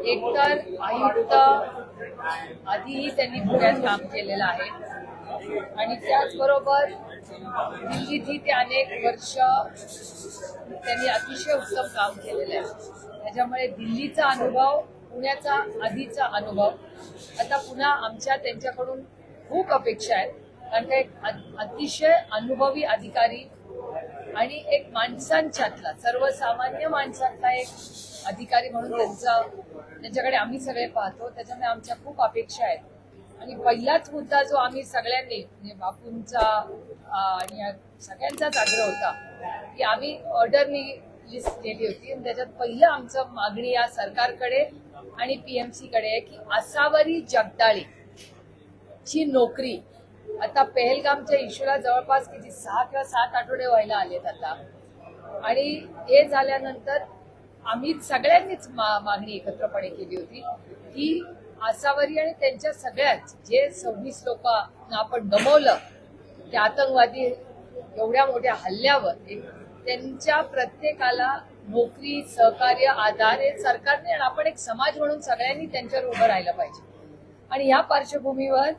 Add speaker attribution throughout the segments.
Speaker 1: एकतर आयुक्त आधीही त्यांनी पुण्यात काम केलेलं आहे आणि त्याचबरोबर दिल्लीतही ते अनेक वर्ष त्यांनी अतिशय उत्तम काम केलेलं आहे. त्याच्यामुळे दिल्लीचा अनुभव, पुण्याचा आधीचा अनुभव, आता पुन्हा आमच्या त्यांच्याकडून खूप अपेक्षा आहेत. कारण का एक अतिशय अनुभवी अधिकारी आणि एक माणसांच्यातला, सर्वसामान्य माणसातला एक अधिकारी म्हणून त्यांच्याकडे आम्ही सगळे पाहतो. त्याच्यामुळे आमच्या खूप अपेक्षा आहेत. आणि पहिलाच मुद्दा जो आम्ही सगळ्यांनी म्हणजे बापूंचा आणि सगळ्यांचाच आग्रह होता की आम्ही ऑर्डरनी लिस्ट केली होती आणि त्याच्यात पहिलं आमचं मागणी या सरकारकडे आणि पीएमसी कडे आहे की आसावरी जगदाळे ची नोकरी, आता पहलगामच्या इश्यूला जवळपास किती 6 किंवा 7 आठवडे व्हायला आलेत आता, आणि हे झाल्यानंतर आम्ही सगळ्यांनीच मागणी एकत्रपणे केली होती की आसावरी आणि त्यांच्या सगळ्याच जे 26 लोकांना आपण गमावलं त्या आतंकवादी एवढ्या मोठ्या हल्ल्यावर, त्यांच्या प्रत्येकाला नोकरी, सहकार्य, आधार हे सरकारने आणि आपण एक समाज म्हणून सगळ्यांनी त्यांच्यावर उभं राहिलं पाहिजे. आणि ह्या पार्श्वभूमीवर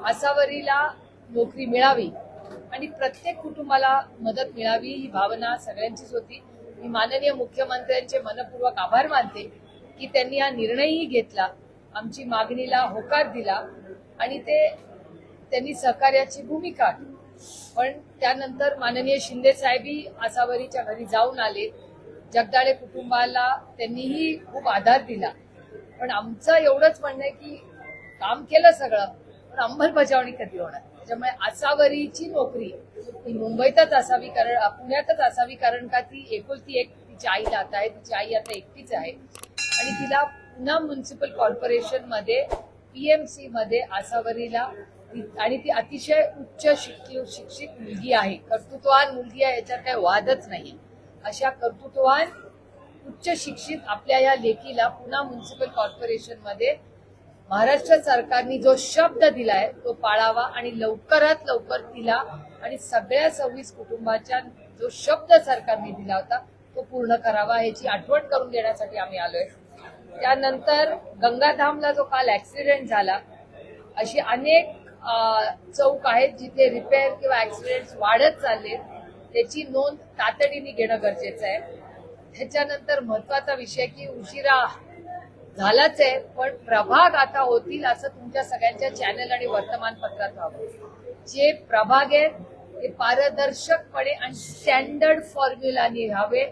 Speaker 1: आसावरीला नोकरी मिळावी आणि प्रत्येक कुटुंबाला मदत मिळावी ही भावना सगळ्यांचीच होती. मी माननीय मुख्यमंत्र्यांचे मनपूर्वक आभार मानते की त्यांनी हा निर्णयही घेतला, आमची मागणीला होकार दिला आणि त्यांनी सहकार्याची भूमिका. पण त्यानंतर माननीय शिंदे साहेबही आसावरीच्या घरी जाऊन आले, जगदाळे कुटुंबाला त्यांनीही खूप आधार दिला. पण आमचं एवढंच म्हणणं आहे की काम केलं सगळं, पण अंमलबजावणी कधी होणार. त्याच्यामुळे आसावरीची नोकरी ही मुंबईतच असावी, कारण पुण्यातच असावी, कारण का ती एकुलती एक तिच्या आईला आता आहे, तिची आई आता एकटीच आहे आणि तिला पुन्हा म्युनिसिपल कॉर्पोरेशन मध्ये पीएमसी मध्ये आसावरीला, आणि ती अतिशय उच्च शिक्षित मुलगी आहे, कर्तृत्ववान मुलगी आहे, याच्यात काही वादच नाही. अशा कर्तृत्ववान उच्च शिक्षित आपल्या या लेकीला पुन्हा म्युनिसिपल कॉर्पोरेशन मध्ये महाराष्ट्र सरकारने जो शब्द दिलाय तो पाळावा आणि लवकरात लवकर तिला आणि सगळ्या 26 कुटुंबाच्या जो शब्द सरकारने दिला होता तो पूर्ण करावा, याची आठवण करून देण्यासाठी आम्ही आलोय. त्यानंतर गंगाधामला जो काल ऍक्सिडेंट झाला, अशी अनेक चौक आहेत जिथे रिपेअर किंवा ऍक्सिडेंट वाढत चालले, त्याची नोंद तातडीने घेणं गरजेचं आहे. त्याच्यानंतर महत्वाचा विषय की उशिरा झालाच आहे, पण प्रभाग आता होतील असं तुमच्या सगळ्यांच्या चॅनल आणि वर्तमानपत्रात व्हावं. जे प्रभाग आहेत ते पारदर्शकपणे आणि स्टँडर्ड फॉर्म्युलाने व्हावे,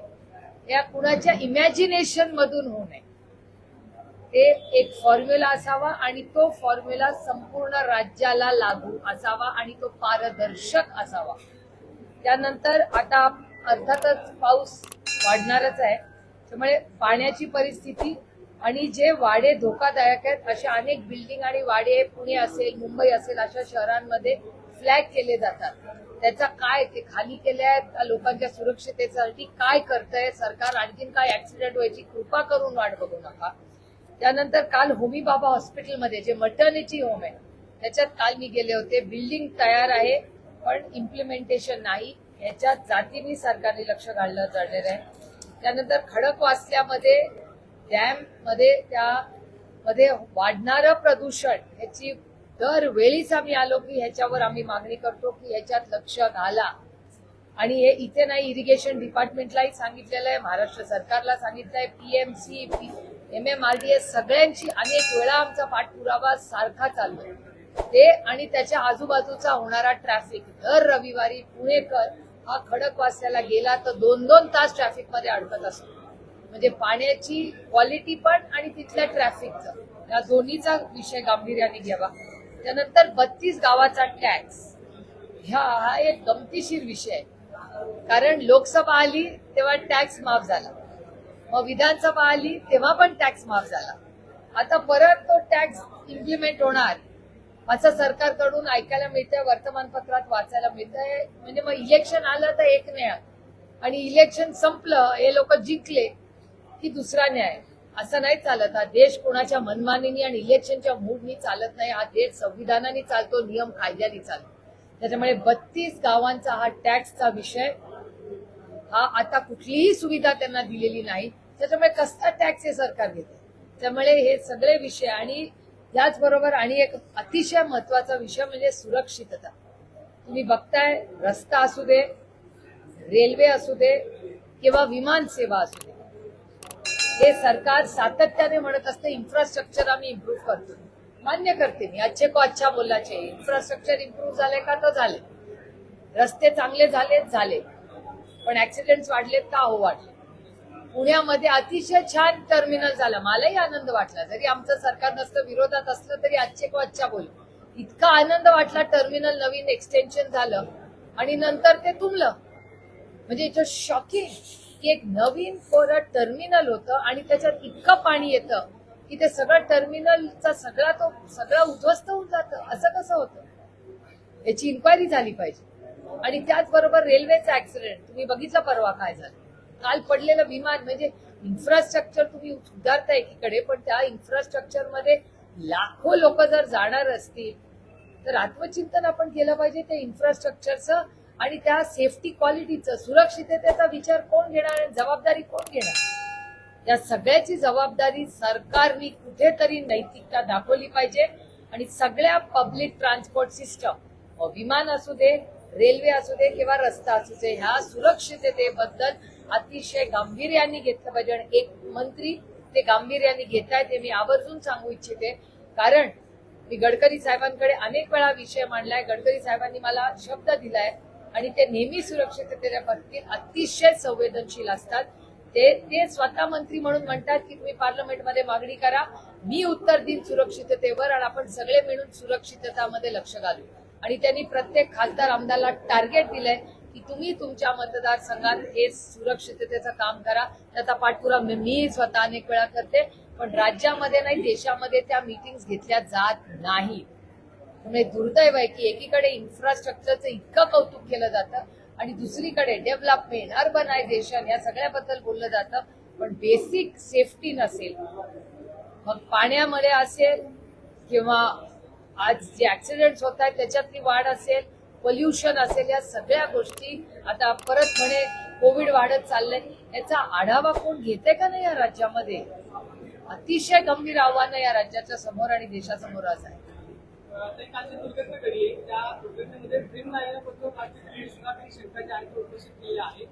Speaker 1: या कुणाच्या इमॅजिनेशन मधून होऊ नये. ते एक फॉर्म्युला असावा आणि तो फॉर्म्युला संपूर्ण राज्याला लागू असावा आणि तो पारदर्शक असावा. त्यानंतर आता अर्थातच पाऊस वाढणारच आहे, त्यामुळे पाण्याची परिस्थिती आणि जे वाडे धोकादायक आहेत अशा अनेक बिल्डिंग आणि वाडे पुणे असेल, मुंबई असेल अशा शहरांमध्ये फ्लॅग केले जातात. त्याचा काय ते खाली केले आहेत लोकांच्या सुरक्षितेसाठी काय करतंय सरकार, आणखीन काय ऍक्सिडेंट व्हायची कृपा करून वाट बघू नका. त्यानंतर काल होमी बाबा हॉस्पिटलमध्ये जे मटर्निटी होम आहे त्याच्यात काल मी गेले होते. बिल्डिंग तयार आहे पण इम्प्लिमेंटेशन नाही, याच्यात जातीने सरकारने लक्ष घालणं गरजेचं आहे. त्यानंतर खडकवासल्यामध्ये डॅम मध्ये त्यामध्ये वाढणारं प्रदूषण, ह्याची दरवेळीच आम्ही आलो की ह्याच्यावर आम्ही मागणी करतो की ह्याच्यात लक्ष घाला. आणि हे इथे नाही, इरिगेशन डिपार्टमेंटलाही सांगितलेलं आहे, महाराष्ट्र सरकारला सांगितलंय, पीएमसी, MMRDA सगळ्यांची अनेक वेळा आमचा पाठपुरावा सारखा चालतोय. ते आणि त्याच्या आजूबाजूचा होणारा ट्रॅफिक, दर रविवारी पुणेकर हा खडकवासल्याला गेला तर 2-2 तास ट्रॅफिक मध्ये अडकत असतो. म्हणजे पाण्याची क्वालिटी पण आणि तिथल्या ट्रॅफिकचा, या दोन्हीचा विषय गांभीर्याने घ्यावा. त्यानंतर 32 गावाचा टॅक्स हा एक गमतीशीर विषय आहे, कारण लोकसभा आली तेव्हा टॅक्स माफ झाला, मग विधानसभा आली तेव्हा पण टॅक्स माफ झाला, आता परत तो टॅक्स इम्प्लिमेंट होणार असं सरकारकडून ऐकायला मिळतंय, वर्तमानपत्रात वाचायला मिळतंय. म्हणजे मग इलेक्शन आलं तर एक न्याय आणि इलेक्शन संपलं, हे लोक जिंकले की दुसरा न्याय. असं नाही चालत. हा देश कोणाच्या मनमानीने आणि इलेक्शनच्या मूडनी चालत नाही. हा देश संविधानाने चालतो, नियम कायद्याने चालतो. त्याच्यामुळे 32 गावांचा हा टॅक्सचा विषय हा आता कुठलीही सुविधा त्यांना दिलेली नाही, त्याच्यामुळे कसला टॅक्स हे सरकार घेते. त्यामुळे हे सगळे विषय आणि त्याचबरोबर आणि एक अतिशय महत्वाचा विषय म्हणजे सुरक्षितता. तुम्ही बघताय, रस्ता असू दे, रेल्वे असू दे किंवा विमान सेवा असू दे, हे सरकार सातत्याने म्हणत असते इन्फ्रास्ट्रक्चर आम्ही इम्प्रूव्ह करतो. मान्य करते मी, अच्छे को अच्छा बोलना चाहिए. इन्फ्रास्ट्रक्चर इम्प्रूव्ह झाले का तर झाले, रस्ते चांगले झाले, पण ऍक्सिडेंट्स वाढलेत का? हो वाढले. पुण्यामध्ये अतिशय छान टर्मिनल झालं, मलाही आनंद वाटला. जरी आमचं सरकार नसतं, विरोधात असलं तरी अच्छे को अच्छा बोल. इतका आनंद वाटला, टर्मिनल नवीन एक्सटेन्शन झालं आणि नंतर ते तुंबलं. म्हणजे इट वॉज शॉकिंग की एक नवीन कोरड टर्मिनल होतं आणि त्याच्यात इतकं पाणी येतं की ते सगळं टर्मिनलचा सगळा उद्ध्वस्त होऊन जातं. असं कसं होतं? याची इन्क्वायरी झाली पाहिजे. आणि त्याचबरोबर रेल्वेचा ऍक्सिडेंट तुम्ही बघितलं परवा काय झालं. काल पडलेलं विमान, म्हणजे इन्फ्रास्ट्रक्चर तुम्ही सुधारता एकीकडे, पण त्या इन्फ्रास्ट्रक्चर मध्ये लाखो लोक जर जाणार असतील तर आत्मचिंतन आपण केलं पाहिजे त्या इन्फ्रास्ट्रक्चरचं आणि त्या सेफ्टी क्वालिटीचं, सुरक्षिततेचा विचार कोण घेणार आणि जबाबदारी कोण घेणार? या सगळ्याची जबाबदारी सरकारने कुठेतरी नैतिकता दाखवली पाहिजे आणि सगळ्या पब्लिक ट्रान्सपोर्ट सिस्टम, विमान असू दे, रेल्वे असू दे किंवा रस्ता असू दे, ह्या सुरक्षिततेबद्दल अतिशय गांभीर्याने घेतलं पाहिजे. आणि एक मंत्री ते गांभीर्याने घेत आहे ते मी आवर्जून सांगू इच्छिते. कारण मी गडकरी साहेबांकडे अनेक वेळा विषय मांडलाय, गडकरी साहेबांनी मला शब्द दिलाय आणि ते नेहमी सुरक्षिततेच्या बाबतीत अतिशय संवेदनशील असतात. ते स्वतः मंत्री म्हणून म्हणतात की तुम्ही पार्लमेंटमध्ये मागणी करा, मी उत्तर देईन सुरक्षिततेवर आणि आपण सगळे मिळून सुरक्षिततामध्ये लक्ष घालू. आणि त्यांनी प्रत्येक खासदार आमदारला टार्गेट दिलंय की तुम्ही तुमच्या मतदारसंघात हे सुरक्षिततेचं काम करा. त्याचा पाठपुरावा मी स्वतः अनेक वेळा करते, पण राज्यामध्ये नाही, देशामध्ये त्या मीटिंग्स घेतल्या जात नाही. त्यामुळे दुर्दैव आहे की एकीकडे इन्फ्रास्ट्रक्चरचं इतकं कौतुक केलं जातं आणि दुसरीकडे डेव्हलपमेंट, अर्बनायझेशन या सगळ्याबद्दल बोललं जातं, पण बेसिक सेफ्टी नसेल. मग पाण्यामध्ये असेल किंवा आज जे ऍक्सिडेंट्स होत आहेत त्याच्यातली वाढ असेल, पोल्युशन असेल, या सगळ्या गोष्टी आता परत म्हणे कोविड वाढत चाललंय, याचा आढावा कोण घेते का नाही या राज्यामध्ये? अतिशय गंभीर आव्हानं या राज्याच्या समोर आणि देशासमोर आज आहे.
Speaker 2: कालची दुर्घटना घडली, त्या दुर्घटनेमध्ये ड्रीम लाईनरबद्दल उपस्थित केले आहे.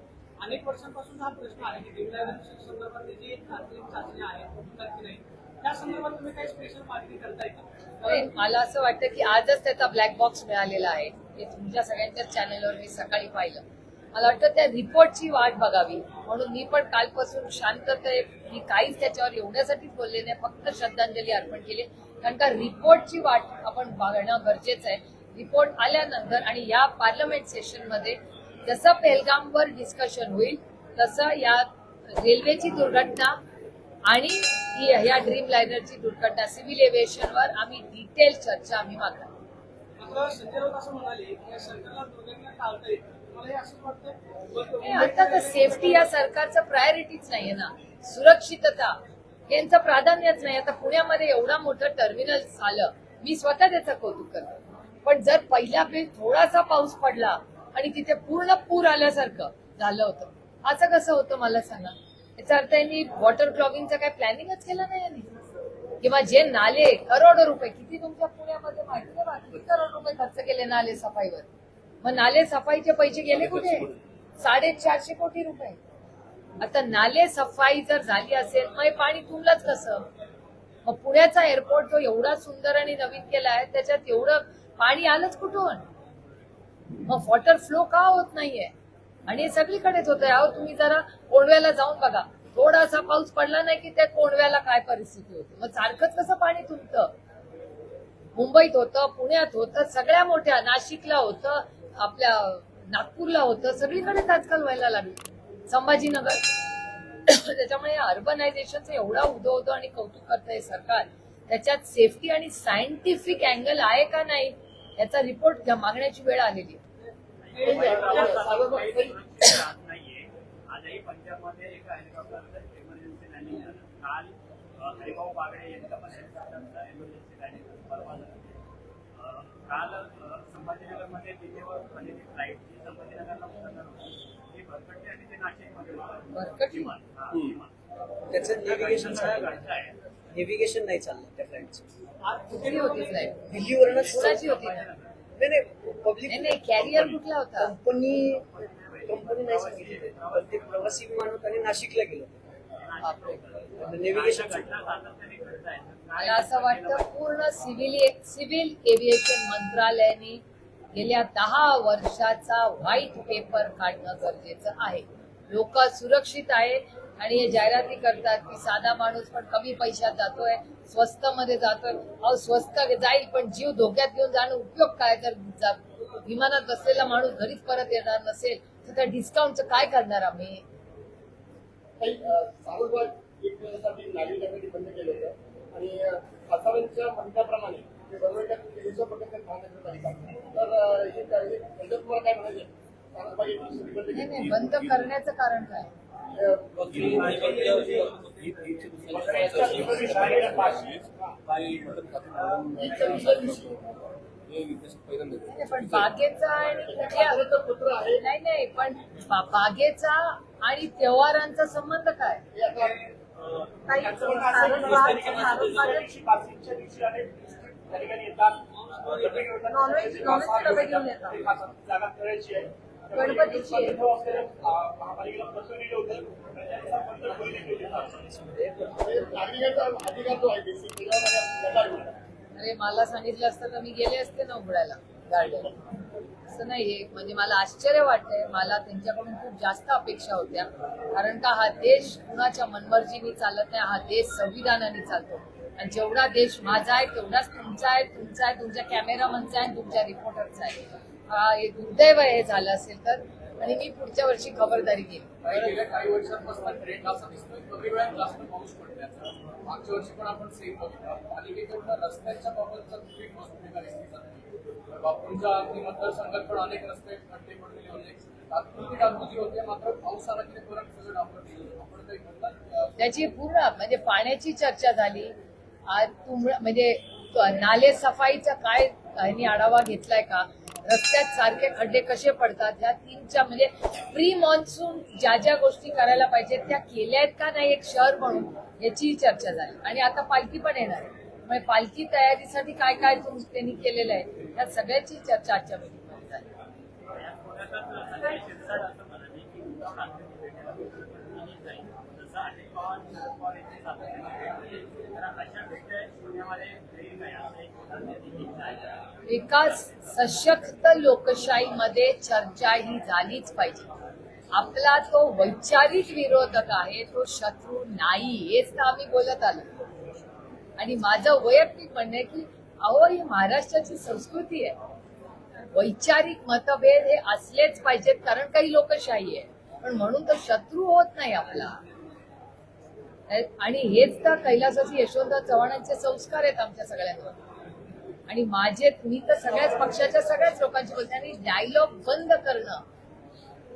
Speaker 2: अनेक वर्षांपासून हा प्रश्न आहे की ड्रीम लाईनर संदर्भात जी चाचणी आहे की नाही, त्या संदर्भात तुम्ही काही स्पेशल मागणी करताय का?
Speaker 1: मला असं वाटतं की आजच त्याचा ब्लॅक बॉक्स मिळालेला आहे. हे तुमच्या सगळ्यांच्या चॅनलवर मी सकाळी पाहिलं. मला वाटतं त्या रिपोर्टची वाट बघावी म्हणून मी पण कालपासून शांतते, मी काहीच त्याच्यावर एवढ्यासाठीच बोलले नाही, फक्त श्रद्धांजली अर्पण केली. कारण का रिपोर्टची वाट आपण बघणं गरजेचं आहे. रिपोर्ट आल्यानंतर आणि या पार्लमेंट सेशन मध्ये जसं पेहलगामवर डिस्कशन होईल तसं या रेल्वेची दुर्घटना आणि ह्या ड्रीम लाईनरची दुर्घटना, सिव्हिल एव्हिएशनवर आम्ही डिटेल चर्चा आम्ही मागणार.
Speaker 2: मात्र संजय राऊत असं म्हणाले की सरकारला दुर्घटना टाळता येईल. मला हे असंच वाटतं,
Speaker 1: आता तर सेफ्टी या सरकारचं प्रायोरिटीच नाहीये ना, सुरक्षितता यांचं प्राधान्यच नाही. आता पुण्यामध्ये एवढा मोठं टर्मिनल झालं, मी स्वतः त्याचं कौतुक करते, पण जर पहिल्या वेळी थोडासा पाऊस पडला आणि तिथे पूर्ण पूर आल्यासारखं झालं होतं, असं कसं होतं मला सांगा? याचा अर्थ यांनी वॉटर क्लॉगिंगचं काही प्लॅनिंगच केलं नाही यांनी. किंवा जे नाले करोडो रुपये, किती तुमच्या पुण्यामध्ये माहिती नाही, किती करोड रुपये खर्च केले नाले सफाईवर. मग नाले सफाईचे पैसे गेले कुठे? 450 कोटी रुपये. आता नाले सफाई जर झाली असेल मग पाणी तुंबलंच कसं? मग पुण्याचा एअरपोर्ट जो एवढा सुंदर आणि नवीन केला आहे त्याच्यात एवढं पाणी आलंच कुठून? मग वॉटर फ्लो का होत नाहीये? आणि हे सगळीकडेच होतंय. अहो तुम्ही जरा कोंडव्याला जाऊन बघा, थोडासा पाऊस पडला नाही की त्या कोंडव्याला काय परिस्थिती होती. मग सारखंच कसं पाणी तुंबतं? मुंबईत होतं, पुण्यात होतं, सगळ्या मोठ्या नाशिकला होतं, आपल्या नागपूरला होतं, सगळीकडेच आजकाल व्हायला लागलं, संभाजीनगर. त्याच्यामुळे अर्बनायझेशनचं एवढा उदो आणि कौतुक करतंय सरकार, त्याच्यात सेफ्टी आणि सायंटिफिक अँगल आहे का नाही याचा रिपोर्ट मागण्याची वेळ आलेली.
Speaker 3: आजही पंजाबमध्ये एका हेलिकॉप्टरचं इमर्जन्सी लँडिंग झालं. काल हरिभाऊ बागडे यांच्या इमर्जन्सी लँडिंग परवा झालं. काल संभाजीनगरमध्ये तिथेवर झालेली फ्लाईट जी संभाजीनगरला उतरणार होती ती भरकटली आणि ते नाशिकमध्ये
Speaker 1: भरकटली.
Speaker 3: त्याचं नेव्हिगेशन घडलं आहे.
Speaker 4: नेव्हिगेशन नाही चाललं त्या फ्लाईटचं.
Speaker 2: आज
Speaker 1: कुठली होती फ्लाईट?
Speaker 4: दिल्लीवरूनच
Speaker 1: कोणाची होती?
Speaker 4: नाही पब्लिक
Speaker 1: नाही कॅरियर कुठला होता?
Speaker 4: कंपनी नाही सांगितली पण ते प्रवासी विमान होतं आणि नाशिकला गेलो नेव्हिगेशन.
Speaker 1: मला असं वाटतं पूर्ण सिव्हिल एव्हिएशन मंत्रालयाने गेल्या 10 वर्षाचा व्हाईट पेपर काढणं गरजेचं आहे. लोक सुरक्षित आहेत आणि हे जाहिराती करतात की साधा माणूस पण कमी पैशात जातोय, स्वस्त मध्ये जातोय. अहो स्वस्त जाईल पण जीव धोक्यात घेऊन जाणं उपयोग काय? जर विमानात बसलेला माणूस घरीच परत येणार नसेल तर त्या डिस्काउंटचं काय करणार आम्ही?
Speaker 5: एक वेळेसाठी नागरिकांसाठी बंद केलं होतं आणि खासदारांच्या म्हणण्याप्रमाणे ते बरोबर केलेच्या पद्धतीने पाहण्यात आली तर हे तुम्हाला काय म्हणायचं?
Speaker 1: नाही बंद करण्याचं कारण काय? पण बागेचा आणि नाही पण बागेचा आणि त्योहारांचा संबंध काय? गणपतीची
Speaker 5: महापालिकेला पत्र दिलं होतं नागरिकांचा अधिकार जो आहे
Speaker 1: अरे मला सांगितलं असतं तर मी गेले असते ना उघडायला गार्डन. असं नाही म्हणजे मला आश्चर्य वाटतंय. मला त्यांच्याकडून खूप जास्त अपेक्षा होत्या कारण का हा देश कुणाच्या मनमर्जीने चालत नाही. हा देश संविधानाने चालतो आणि जेवढा देश माझा आहे तेवढाच तुमचा आहे, तुमच्या कॅमेरामनचा आहे, तुमच्या रिपोर्टरचा आहे. हा हे दुर्दैव हे झालं असेल तर आणि मी पुढच्या वर्षी खबरदारी घेईन.
Speaker 2: गेल्या काही वर्षांपासून ट्रेंड असा दिसतोय कमी वेळात जास्त पाऊस पडण्याचा. मागच्या वर्षी पण आपण सेम बघितलं. पालिकेकडून रस्त्यांच्या बाबतचा ट्रेंड भूमिका दिसली जाते. बापूंच्या अगदी मतदारसंघात पण अनेक रस्ते खड्डे पडलेले होते. तात्पुरती डागडुजी होते मात्र पाऊस आला की परत सगळं डांबर आपण काही म्हणतात
Speaker 1: त्याची पूर्ण म्हणजे पाण्याची चर्चा झाली. म्हणजे नाले सफाईचा काय यांनी आढावा घेतलाय का? रस्त्यात सारखे खड्डे कसे पडतात ह्या तीनच्या म्हणजे प्री मान्सून ज्या ज्या गोष्टी करायला पाहिजेत त्या केल्या आहेत का नाही एक शहर म्हणून याची चर्चा झाली. आणि आता पालखी पण येणार आहे म्हणजे पालखी तयारीसाठी काय काय त्यांनी केलेलं आहे या सगळ्याची चर्चा आजच्या मीटिंगमध्ये झाली. एका सशक्त लोकशाहीमध्ये चर्चा ही झालीच पाहिजे. आपला तो वैचारिक विरोधक आहे, तो शत्रू नाही, हेच तर आम्ही बोलत आलो. आणि माझं वैयक्तिक म्हणणं आहे की अहो ही महाराष्ट्राची संस्कृती आहे. वैचारिक मतभेद हे असलेच पाहिजेत कारण काही लोकशाही आहे पण म्हणून तो शत्रू होत नाही आपला. आणि हेच तर कैलासवासी यशवंतराव चव्हाणांचे संस्कार आहेत आमच्या सगळ्यांवर. आणि मी तर सगळ्याच पक्षाच्या सगळ्याच लोकांची बोलते आणि डायलॉग बंद करणं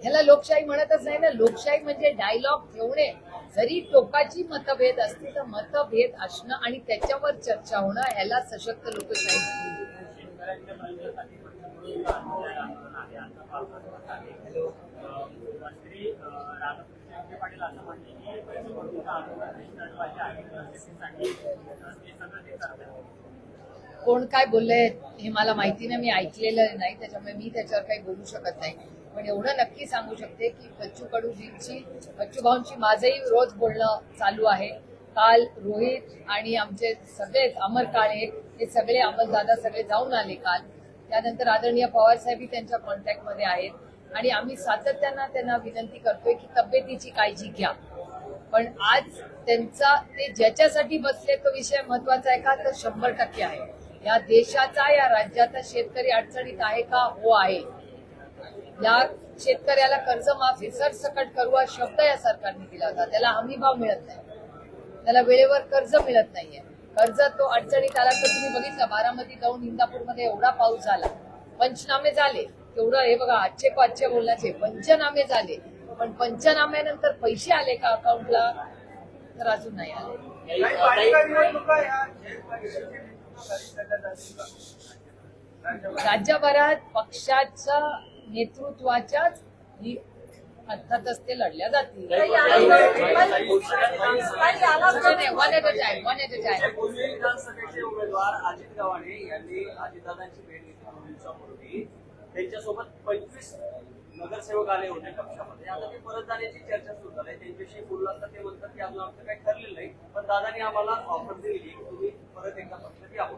Speaker 1: ह्याला लोकशाही म्हणतच नाही ना. लोकशाही म्हणजे डायलॉग ठेवणे. जरी टोकाची मतभेद असतील तर मतभेद असणं आणि त्याच्यावर चर्चा होणं ह्याला सशक्त लोकशाही. कोण काय बोललंय हे मला माहिती नाही, मी ऐकलेलं नाही त्याच्यामुळे मी त्याच्यावर काही बोलू शकत नाही. पण एवढं नक्की सांगू शकते की बच्चू भाऊंची माझंही रोज बोलणं चालू आहे. काल रोहित आणि आमचे सगळेच अमर काळे हे सगळे अंमलदादा सगळे जाऊन आले काल. त्यानंतर आदरणीय पवार साहेबही त्यांच्या कॉन्टॅक्टमध्ये आहेत आणि आम्ही सातत्यानं त्यांना विनंती करतोय की तब्येतीची काळजी घ्या. पण आज ते ज्याच्यासाठी बसले तो विषय महत्वाचा आहे का तर 100% आहे. या देशाचा या राज्याचा शेतकरी अडचणीत आहे का? हो आहे. या शेतकऱ्याला कर्जमाफी सरसकट करू हा शब्द या सरकारने दिला होता. त्याला हमी भाव मिळत नाही, त्याला वेळेवर कर्ज मिळत नाहीये. कर्ज तो अडचणीत आला तर तुम्ही बघितलं बारामती जाऊन इंदापूरमध्ये एवढा पाऊस झाला, पंचनामे झाले. तेवढं हे बघा आजचे पाचशे बोलण्याचे पंचनामे झाले पण पंचनाम्यानंतर पैसे आले का अकाउंटला तर अजून नाही आले. राज्यभरात पक्षाच्या नेतृत्वाच्याच अर्थातच ते लढल्या जातील.
Speaker 6: काही
Speaker 1: one at a time, one at a time.
Speaker 7: पूर्वी विधानसभेचे उमेदवार अजित गव्हाणे यांनी अजितदादांची भेट घेतली 2 दिवसापूर्वी. त्यांच्यासोबत 25 नगरसेवक आले होते पक्षामध्ये. आता ते परत जाण्याची चर्चा सुरू झाली. त्यांच्याशी बोललो असता ते म्हणतात की अजून आमचं काही ठरलेलं नाही, पण दादांनी आम्हाला ऑफर दिली की तुम्ही परत एकदा पक्षात यावं.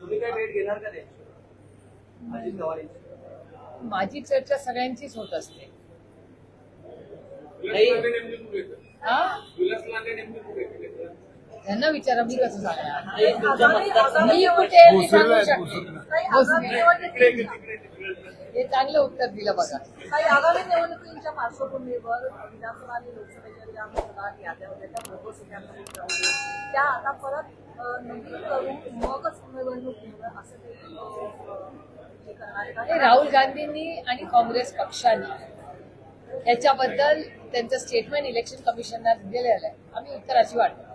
Speaker 7: तुम्ही काय भेट घेणार का त्यांची अजित गव्हाणेंची?
Speaker 1: माझी चर्चा सगळ्यांचीच होत असते. हा? त्यांना विचारा, मी कसं सांगणार. मी कुठे मी सांगू शकते. हे चांगलं उत्तर दिलं बघा.
Speaker 6: काही आगामी निवडणुकींच्या पार्श्वभूमीवर विधानसभा आणि लोकसभेच्या ज्या मतदार याद्या होत्या त्या भरघोस त्या आता परत नवीन करून मगच निवडणूक घेणं असं काही हे करणार आहे
Speaker 1: हे
Speaker 6: का?
Speaker 1: राहुल गांधींनी आणि काँग्रेस पक्षाने याच्याबद्दल त्यांचं स्टेटमेंट इलेक्शन कमिशनला दिलेलं आहे. आम्ही उत्तराची वाट बघतो.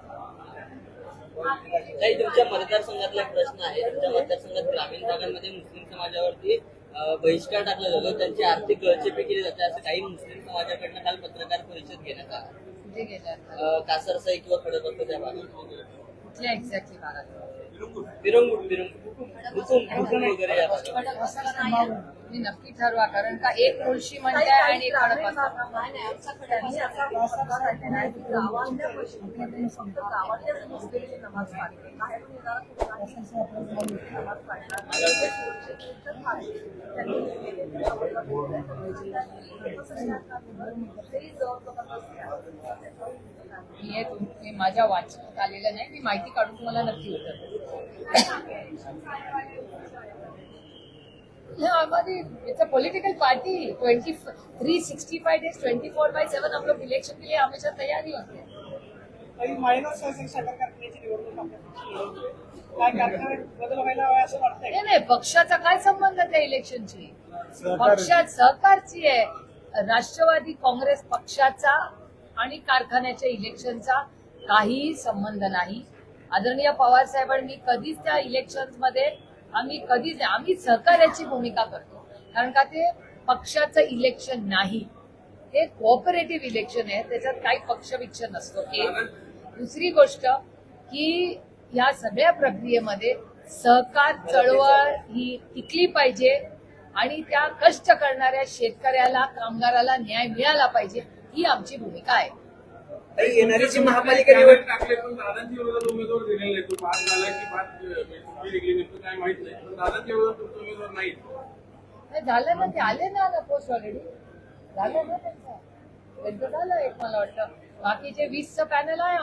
Speaker 8: काही तुमच्या मतदारसंघातला एक प्रश्न आहे. तुमच्या मतदारसंघात ग्रामीण भागांमध्ये मुस्लिम समाजावरती बहिष्कार टाकला जातो, त्यांची आर्थिक गळचेपी केली जाते, असं काही मुस्लिम समाजाकडनं काल पत्रकार परिषद घेण्यात आला.
Speaker 1: कुठे गेल्यात?
Speaker 8: कासरसाई किंवा खडकवासला त्या भागात
Speaker 1: कुठल्या एक्झॅक्टली भागात?
Speaker 8: विरंगुळ हुकुम वगैरे या भागात.
Speaker 1: मी नक्की ठरवा, कारण का एक मुळशी म्हणताय आणि एक खडकवासला.
Speaker 6: त्यांनी असा प्रकार आणलेला आहे की गावातल्या मशिदीमध्ये फक्त गावातल्याच मुस्लिमची नमाज पाळते. बाहेरून येणारा कुठलाही नमाज पाळणार नाही. हे सुरक्षितरित्याच आहे. त्यांनी हे केलेलं आहे. तसंच त्यांनी जबाबदारी आहे.
Speaker 1: हे माझ्या वाचनात आलेलं नाही. मी माहिती काढून तुम्हाला नक्की उत्तर हमारी it's a political party. 365 days 24/7 हम लोग इलेक्शन के लिए हमेशा तैयार ही होते हैं.
Speaker 2: काही मायनर साखर कारखान्याची निवडणूक आपल्या काय कारखान्यात बदल व्हायला हवा असं वाटतंय?
Speaker 1: नाही, पक्षाचा काय संबंध त्या इलेक्शनची? पक्षात सहकारची आहे. राष्ट्रवादी काँग्रेस पक्षाचा आणि कारखान्याच्या इलेक्शनचा काहीही संबंध नाही. आदरणीय पवार साहेबांनी कधीच त्या इलेक्शन मध्ये आम्ही सहकार्याची भूमिका करतो, कारण का ते पक्षाचं इलेक्शन नाही, हे कोऑपरेटिव्ह इलेक्शन आहे. त्याच्यात काही पक्षविक्ष नसतो. एक दुसरी गोष्ट की या सगळ्या प्रक्रियेमध्ये सहकार चळवळ ही टिकली पाहिजे आणि त्या कष्ट करणाऱ्या शेतकऱ्याला, कामगाराला न्याय मिळाला पाहिजे, ही आमची भूमिका आहे.
Speaker 4: येणारी जी महापालिका निवडणूक
Speaker 9: टाकले पण दादांच्या विरोधात उमेदवार दिलेले नाही. तो पास झाला की पास निघली नेमकं काय माहित नाही, पण दादांच्या विरोधात तुमचा उमेदवार नाही.
Speaker 1: झालं ना, ते आले ना पोस्ट ऑलरेडी झालं ना त्यांचं झालं एक, मला वाटतं. बाकीचे 20चं पॅनल आहे.